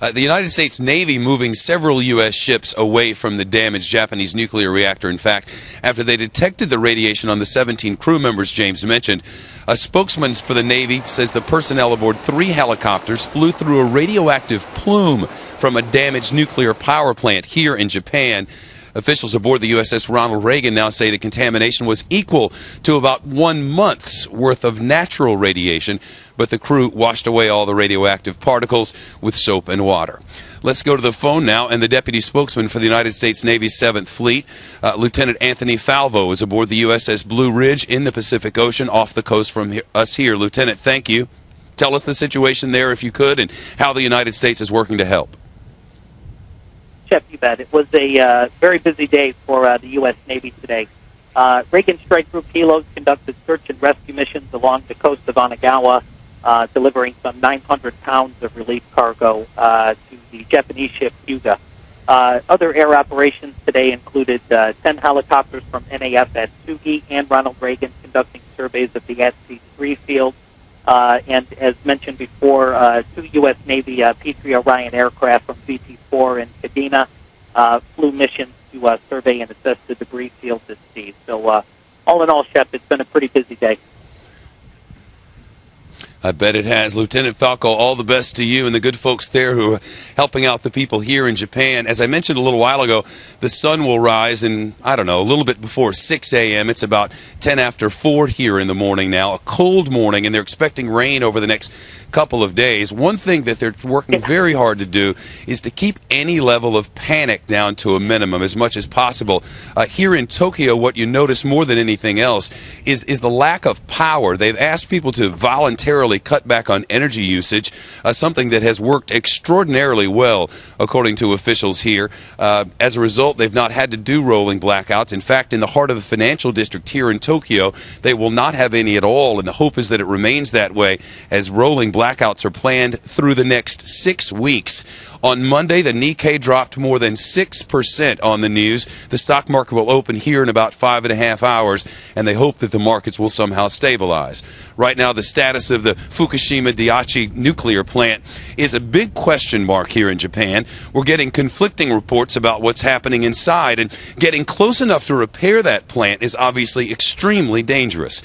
The United States Navy moving several U.S. ships away from the damaged Japanese nuclear reactor, in fact, after they detected the radiation on the 17 crew members James mentioned. A spokesman for the Navy says the personnel aboard 3 helicopters flew through a radioactive plume from a damaged nuclear power plant here in Japan. Officials aboard the USS Ronald Reagan now say the contamination was equal to about 1 month's worth of natural radiation, but the crew washed away all the radioactive particles with soap and water. Let's go to the phone now, and the deputy spokesman for the United States Navy's 7th Fleet, Lieutenant Anthony Falvo, is aboard the USS Blue Ridge in the Pacific Ocean off the coast from us here. Lieutenant, thank you. Tell us the situation there, if you could, and how the United States is working to help. Jeff, you bet. It was a very busy day for the U.S. Navy today. Reagan Strike Group helos conducted search and rescue missions along the coast of Onagawa, delivering some 900 pounds of relief cargo to the Japanese ship Hyuga. Other air operations today included 10 helicopters from NAF at Tsugi and Ronald Reagan conducting surveys of the at-sea field. And as mentioned before, 2 U.S. Navy P-3 Orion aircraft from VT-4 in Kadena flew missions to survey and assess the debris fields at sea. So all in all, Shep, it's been a pretty busy day. I bet it has. Lieutenant Falco, all the best to you and the good folks there who are helping out the people here in Japan. As I mentioned a little while ago, the sun will rise in, I don't know, a little bit before 6 a.m. It's about 10 after 4 here in the morning now. A cold morning, and they're expecting rain over the next couple of days. One thing that they're working very hard to do is to keep any level of panic down to a minimum as much as possible. Here in Tokyo, what you notice more than anything else is the lack of power. They've asked people to voluntarily cut back on energy usage, something that has worked extraordinarily well, according to officials here. As a result, they've not had to do rolling blackouts. In fact, in the heart of the financial district here in Tokyo, they will not have any at all, and the hope is that it remains that way as rolling blackouts are planned through the next 6 weeks. On Monday, the Nikkei dropped more than 6% on the news. The stock market will open here in about 5.5 hours, and they hope that the markets will somehow stabilize. Right now, the status of the Fukushima Daiichi nuclear plant is a big question mark here in Japan. We're getting conflicting reports about what's happening inside, and getting close enough to repair that plant is obviously extremely dangerous.